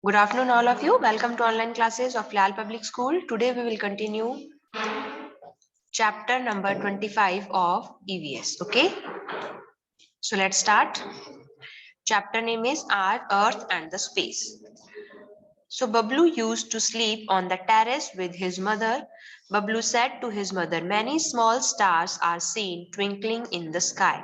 Good afternoon, all of you. Welcome to online classes of Lal Public School. Today we will continue chapter number 25 of EVS. Okay, so let's start. Chapter name is Our Earth and the Space. So Bablu used to sleep on the terrace with his mother. Bablu said to his mother, "Many small stars are seen twinkling in the sky."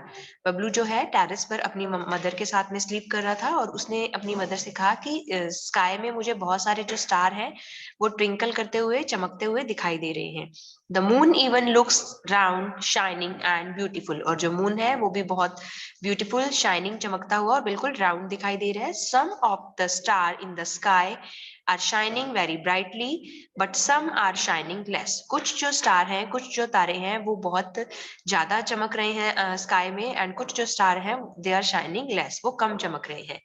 Bablu जो है terrace पर अपनी mother के साथ में sleep कर रहा था और उसने अपनी मदर से कहा कि स्काई में मुझे बहुत सारे जो स्टार हैं वो ट्विंकल करते हुए चमकते हुए दिखाई दे रहे हैं। The moon even looks round shining and beautiful, और जो मून है वो भी बहुत ब्यूटीफुल शाइनिंग चमकता हुआ और बिल्कुल राउंड दिखाई दे रहा है। Some of the star in the sky are shining very brightly but some are shining less. कुछ जो स्टार हैं, कुछ जो तारे हैं वो बहुत ज्यादा चमक रहे हैं स्काई में, एंड कुछ जो स्टार हैं दे आर शाइनिंग लेस, वो कम चमक रहे हैं।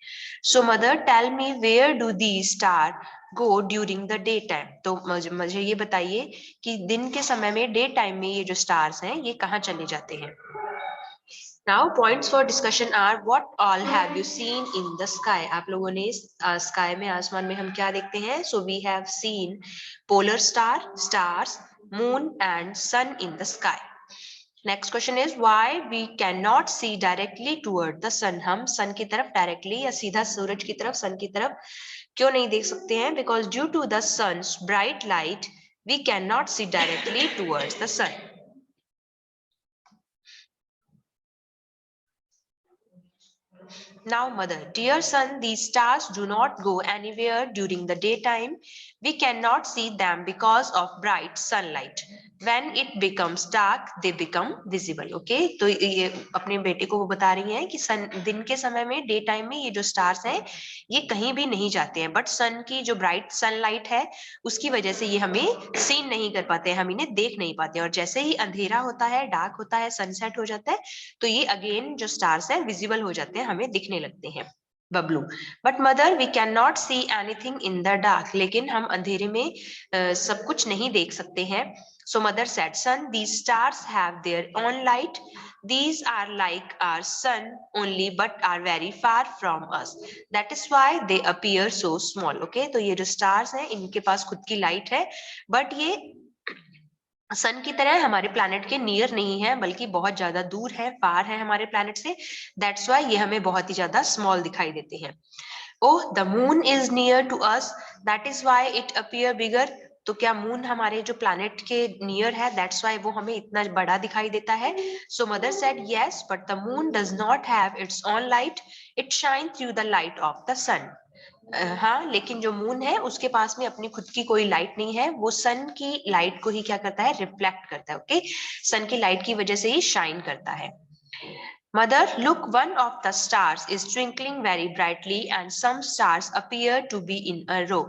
So mother tell me where do the star go during the day time. तो मुझे ये बताइए कि दिन के समय में, डे टाइम में ये जो स्टार्स हैं ये कहाँ चले जाते हैं। Now points for discussion are what all have you seen in the sky? आप लोगों ने स्काई में, आसमान में हम क्या देखते हैं? So we have seen polar star, stars, moon and sun in the sky. Next question is why we cannot see directly toward the sun? हम sun की तरफ directly या सीधा सूरज की तरफ, sun की तरफ क्यों नहीं देख सकते हैं? Because due to the sun's bright light, we cannot see directly towards the sun. Now, mother, dear son, these stars do not go anywhere during the daytime. We cannot see them because of bright sunlight. When it becomes dark, they become visible. Okay, तो ये अपने बेटे को वो बता रही हैं कि दिन के समय में, डे टाइम में ये जो स्टार्स हैं ये कहीं भी नहीं जाते हैं, बट सन की जो ब्राइट सनलाइट है उसकी वजह से ये हमें सीन नहीं कर पाते हैं, हम इन्हें देख नहीं पाते, और जैसे ही अंधेरा होता है, डार्क होता है, सनसेट हो जाता है, तो ये अगेन जो स्टार्स है विजिबल हो जाते हैं, हमें दिखने लगते हैं। Bablu, but mother we can not see anything in the dark. लेकिन हम अंधेरे में सब कुछ नहीं देख सकते हैं। So mother said, son, these stars have their own light. These are like our sun only but are very far from us. That is why they appear so small. Okay, तो ये जो stars हैं इनके पास खुद की light है, but ये सन की तरह हमारे प्लैनेट के नियर नहीं है, बल्कि बहुत ज्यादा दूर है, फार है हमारे प्लैनेट से। दैट्स वाई ये हमें बहुत ही ज्यादा स्मॉल दिखाई देते हैं। Oh, the moon is near to us, that is why it appear bigger. तो क्या मून हमारे जो प्लैनेट के नियर है, दैट्स वाई वो हमें इतना बड़ा दिखाई देता है। So mother said, yes, but the moon does not have its own light, it shine through the light of the sun. हाँ, लेकिन जो मून है उसके पास में अपनी खुद की कोई लाइट नहीं है, वो सन की लाइट को ही क्या करता है, रिफ्लेक्ट करता है। ओके, सन की लाइट की वजह से ही शाइन करता है। Mother, look, one of the stars is twinkling very brightly and some stars appear to be in a row.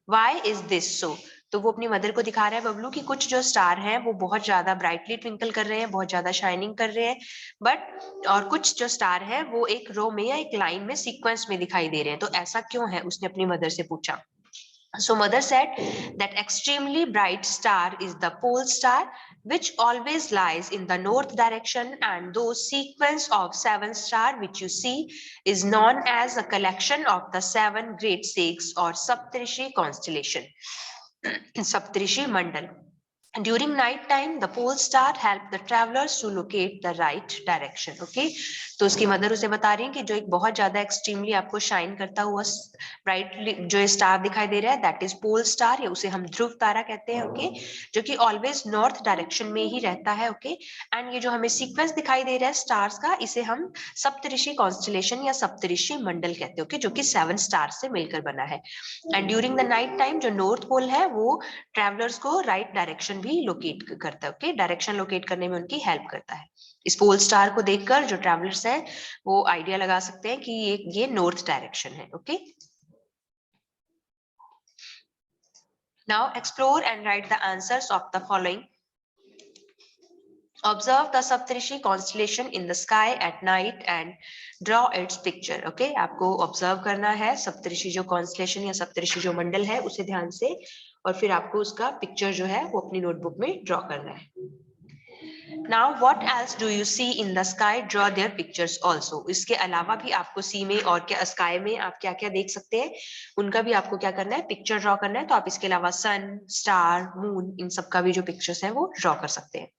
Why is this so? तो वो अपनी मदर को दिखा रहा है बबलू कि कुछ जो स्टार हैं वो बहुत ज्यादा ब्राइटली ट्विंकल कर रहे हैं, बहुत ज्यादा शाइनिंग कर रहे हैं, बट और कुछ जो स्टार है वो एक रो में या एक लाइन में, सीक्वेंस में दिखाई दे रहे हैं। तो ऐसा क्यों है, उसने अपनी मदर से पूछा। So mother said that extremely bright star is the pole star, which always lies in the north direction, and those sequence of 7 stars which you see is known as a collection of the 7 great shakes or Saptarishi constellation. Saptarishi Mandal. During night time, the pole star help the travelers to locate the right direction. Okay, तो उसकी mother उसे बता रही है कि जो एक बहुत ज्यादा एक्सट्रीमली आपको शाइन करता हुआ ब्राइटली जो स्टार दिखाई दे रहा है, दैट इज पोल स्टार, या उसे हम ध्रुव तारा कहते हैं। ओके, जो कि ऑलवेज नॉर्थ डायरेक्शन में ही रहता है। ओके, एंड ये जो हमें सीक्वेंस दिखाई दे रहा है स्टार्स का, इसे हम सप्तऋषि कॉन्स्टलेशन या सप्तऋषि मंडल कहते हैं। ओके, जो कि 7 स्टार से मिलकर बना है। And during the night time जो नॉर्थ पोल है वो ट्रेवलर्स को राइट डायरेक्शन भी लोकेट करता है। ओके, डायरेक्शन लोकेट करने में उनकी हेल्प करता है। इस पोल स्टार को देखकर जो ट्रैवलर्स हैं वो आइडिया लगा सकते हैं कि ये नॉर्थ डायरेक्शन है। Okay, now explore and right the answers of the following. Observe the Saptarishi constellation in the sky at night and draw its picture. Okay, आपको ऑब्जर्व करना है सप्तऋषि जो कॉन्स्टलेशन या सप्तऋषि जो मंडल है उसे ध्यान से, और फिर आपको उसका पिक्चर जो है वो अपनी नोटबुक में ड्रॉ करना है। Now what else do you see in the sky? Draw their pictures also. इसके अलावा भी आपको सी में और क्या स्काई में आप क्या क्या देख सकते हैं, उनका भी आपको क्या करना है, पिक्चर ड्रॉ करना है। तो आप इसके अलावा सन, स्टार, मून, इन सब का भी जो पिक्चर्स है वो ड्रॉ कर सकते हैं।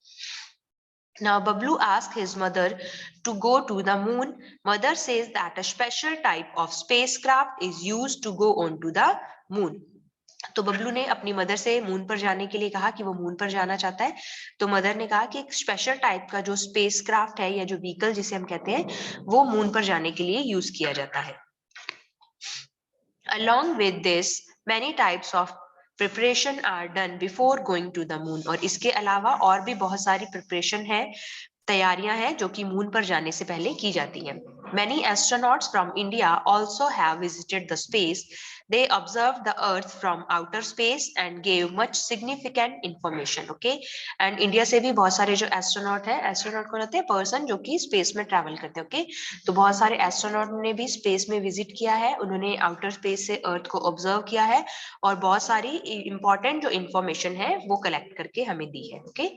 Now Bablu asked his mother to go to the moon. Mother says that a special type of spacecraft is used to go onto the moon. तो बबलू ने अपनी मदर से मून पर जाने के लिए कहा कि वो मून पर जाना चाहता है। तो मदर ने कहा कि एक स्पेशल टाइप का जो स्पेस क्राफ्ट है या जो व्हीकल जिसे हम कहते हैं वो मून पर जाने के लिए यूज किया जाता है। Along with this, many types of preparation are done before going to the moon. और इसके अलावा और भी बहुत सारी प्रिपरेशन है, तैयारियां हैं जो कि मून पर जाने से पहले की जाती हैं। Many astronauts from India also have visited the space. They observed the Earth from outer space and gave much significant information. Okay, and India से भी बहुत सारे जो एस्ट्रोनॉट है, एस्ट्रोनॉट कौन होते हैं, पर्सन जो कि स्पेस में ट्रैवल करते हैं। ओके, तो बहुत सारे एस्ट्रोनॉट ने भी स्पेस में विजिट किया है, उन्होंने आउटर स्पेस से अर्थ को ऑब्जर्व किया है और बहुत सारी इंपॉर्टेंट जो इंफॉर्मेशन है वो कलेक्ट करके हमें दी है। Okay,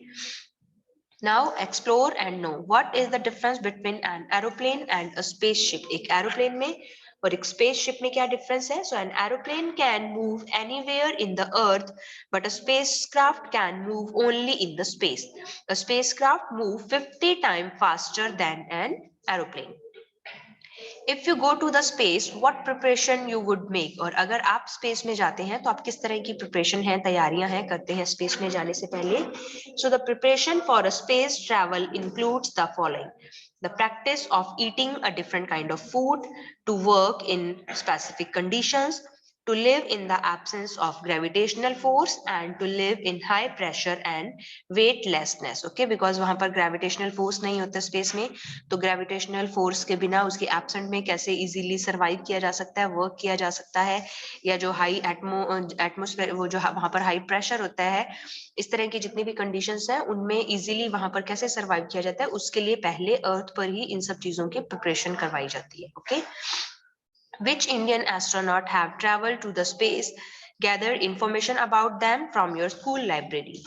Now explore and know what is the difference between an aeroplane and a spaceship. एक एरोप्लेन में और एक spaceship में क्या difference है? So an aeroplane can move anywhere in the earth, but a spacecraft can move only in the space. A spacecraft move 50 times faster than an aeroplane. If you go to the space, what preparation you would make? और अगर आप space में जाते हैं तो आप किस तरह की प्रिपरेशन है, तैयारियां हैं करते हैं स्पेस में जाने से पहले? So the preparation for a space travel includes the following: the practice of eating a different kind of food, to work in specific conditions, to live in the absence of gravitational force, and to live in high pressure and weightlessness. Okay, because वहां पर gravitational force नहीं होता space में, तो gravitational force के बिना उसके absent में कैसे इजीली सरवाइव किया जा सकता है, वर्क किया जा सकता है, या जो हाई एटमोस्फेयर वो जो वहां पर हाई प्रेशर होता है, इस तरह की जितनी भी कंडीशंस हैं उनमें इजीली वहां पर कैसे सरवाइव किया जाता है, उसके लिए पहले अर्थ पर ही इन सब चीजों की प्रिपरेशन करवाई जाती है। Okay, Which Indian astronaut have traveled to the space? Gather information about them from your school library.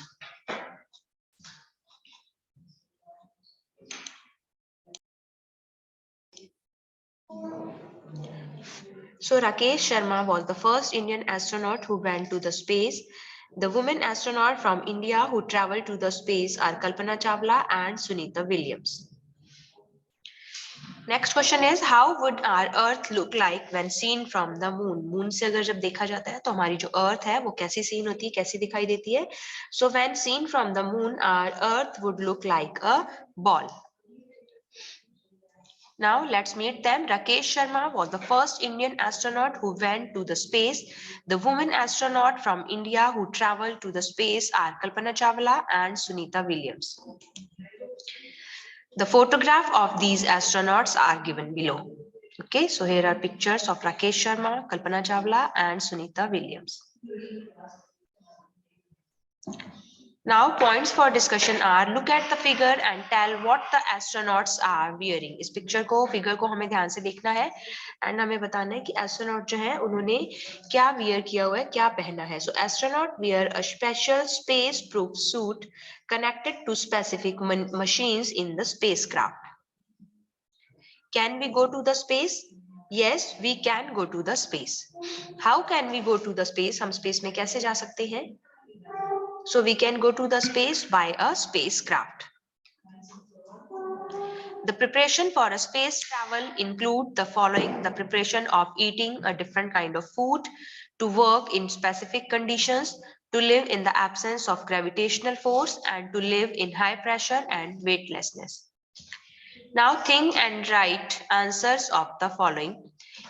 So Rakesh Sharma was the first Indian astronaut who went to the space. The women astronaut from India who traveled to the space are Kalpana Chawla and Sunita Williams. Next question is, how would our Earth look like when seen from the moon? Moon से अगर जब देखा जाता है तो हमारी जो Earth है वो कैसी सीन होती है, कैसी दिखाई देती है? So when seen from the moon, our Earth would look like a ball. Now let's meet them. Rakesh Sharma was the first Indian astronaut who went to the space. The women astronaut from India who traveled to the space are Kalpana Chawla and Sunita Williams. The photograph of these astronauts are given below. Okay, so here are pictures of Rakesh Sharma, Kalpana Chawla and Sunita Williams. Now points for discussion are, look at the figure and tell what the astronauts are wearing. इस picture को, figure को हमें ध्यान से देखना है and हमें बताना है कि एस्ट्रोनॉट जो है उन्होंने क्या वियर किया हुआ है, क्या पहना है. So astronaut wear a special space proof suit connected to specific machines in the spacecraft. Can we go to the space? Yes, we can go to the space. How can we go to the space? हम space में कैसे जा सकते हैं? So we can go to the space by a spacecraft. The preparation for a space travel include the following: the preparation of eating a different kind of food, to work in specific conditions, to live in the absence of gravitational force, and to live in high pressure and weightlessness. Now think and write answers of the following.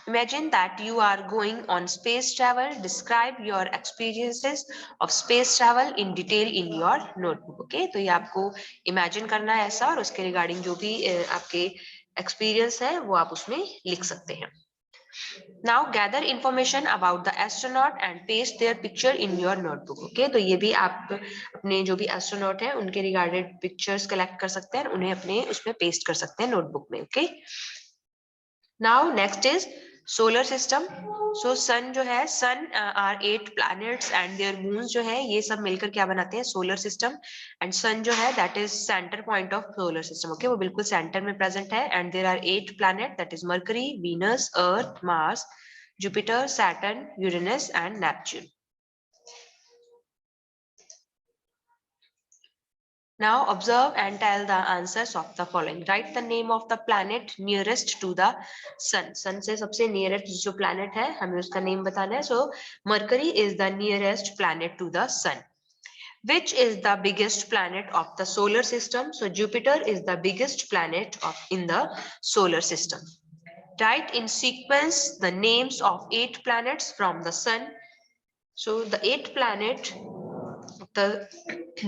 Imagine that you are going on space travel. Describe your experiences of space travel in detail in your notebook. Okay, तो ये आपको imagine करना है ऐसा, और उसके regarding जो भी आपके experience है वो आप उसमें लिख सकते हैं. Now gather information about the astronaut and paste their picture in your notebook. Okay, तो ये भी आप अपने जो भी astronaut है उनके regarded pictures collect कर सकते हैं, उन्हें अपने उसमें paste कर सकते हैं notebook में. Okay. Now next is solar system, so sun जो है, sun are 8 planets and their moons जो है, ये सब मिलकर क्या बनाते हैं, सोलर सिस्टम। एंड सन जो है that is centre point of solar system, okay, वो बिल्कुल सेंटर में प्रेजेंट है। And there are 8 planet, that is Mercury, Venus, Earth, Mars, Jupiter, Saturn, Uranus and Neptune. Now observe and tell the answers of the following. Write the name of the planet nearest to the sun. Sun से सबसे nearest जो planet है, हमें उसका name बताना है. So Mercury is the nearest planet to the sun. Which is the biggest planet of the solar system? So Jupiter is the biggest planet in the solar system. Write in sequence the names of 8 planets from the sun. So the 8 planet, the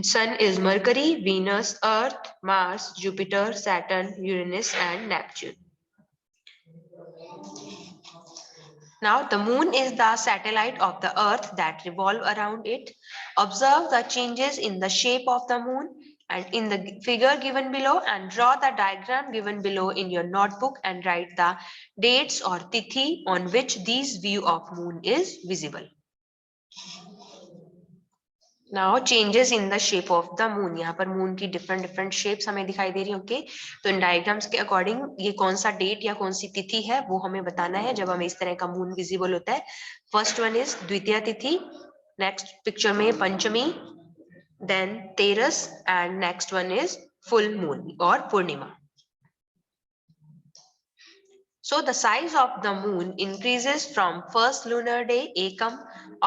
sun is Mercury, Venus, Earth, Mars, Jupiter, Saturn, Uranus and Neptune. Now the moon is the satellite of the earth that revolve around it. Observe the changes in the shape of the moon and in the figure given below, and draw the diagram given below in your notebook and write the dates or tithi on which this view of moon is visible. Now changes in the shape of the moon. यहाँ पर moon की different shapes हमें दिखाई दे रही है, okay. तो इन diagrams के according ये कौन सा डेट या कौन सी तिथि है वो हमें बताना है जब हमें इस तरह का मून विजिबल होता है। फर्स्ट वन इज द्वितीय तिथि, नेक्स्ट पिक्चर में पंचमी, देन तेरस and next one is full moon और पूर्णिमा। So the size of the moon increases from first lunar day Ekam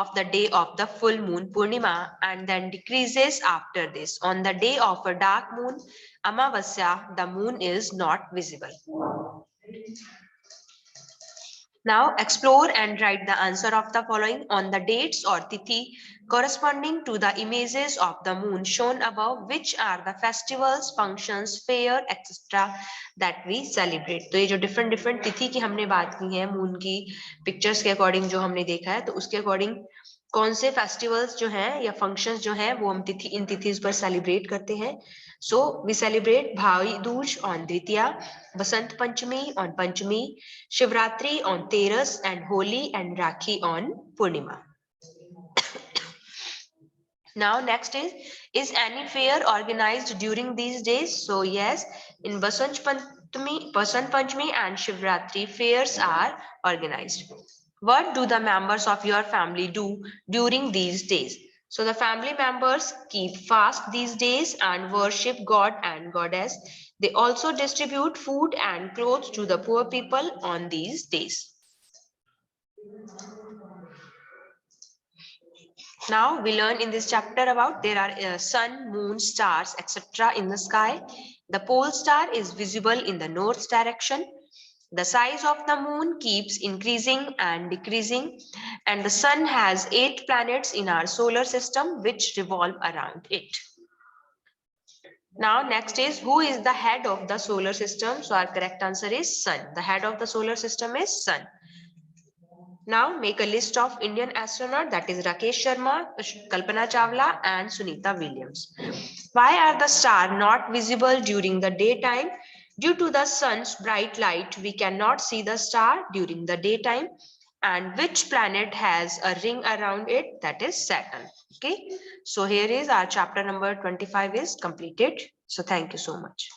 of the day of the full moon Purnima, and then decreases after this. On the day of a dark moon Amavasya, the moon is not visible. Now explore and write the answer of the following on the dates or tithi corresponding to the images of the moon shown above, which are the festivals, functions, fair, etc. that we celebrate. तो ये जो different तिथि की हमने बात की है moon की पिक्चर्स के अकॉर्डिंग जो हमने देखा है, तो उसके अकॉर्डिंग कौन से फेस्टिवल्स जो हैं या फंक्शंस जो हैं वो हम इन तिथिस पर सेलिब्रेट करते हैं। So we celebrate Bhai Dooj on Dvitiya, Basant Panchami on Panchami, Shivratri on Teras, and Holi and Rakhi on Purnima. Now next is any fair organized during these days? So yes, in Basant Panchami and Shivratri, fairs are organized. What do the members of your family do during these days? So the family members keep fast these days and worship God and Goddess. They also distribute food and clothes to the poor people on these days. Now we learn in this chapter about there are sun, moon, stars, etc. in the sky. The pole star is visible in the north direction. The size of the moon keeps increasing and decreasing, and the sun has 8 planets in our solar system which revolve around it. Now next is who is the head of the solar system? So our correct answer is sun. The head of the solar system is sun. Now make a list of Indian astronauts, that is Rakesh Sharma, Kalpana Chawla and Sunita Williams. Why are the stars not visible during the daytime? Due to the sun's bright light, we cannot see the star during the daytime. And which planet has a ring around it? That is Saturn. Okay. So here is our chapter number 25 is completed. So thank you so much.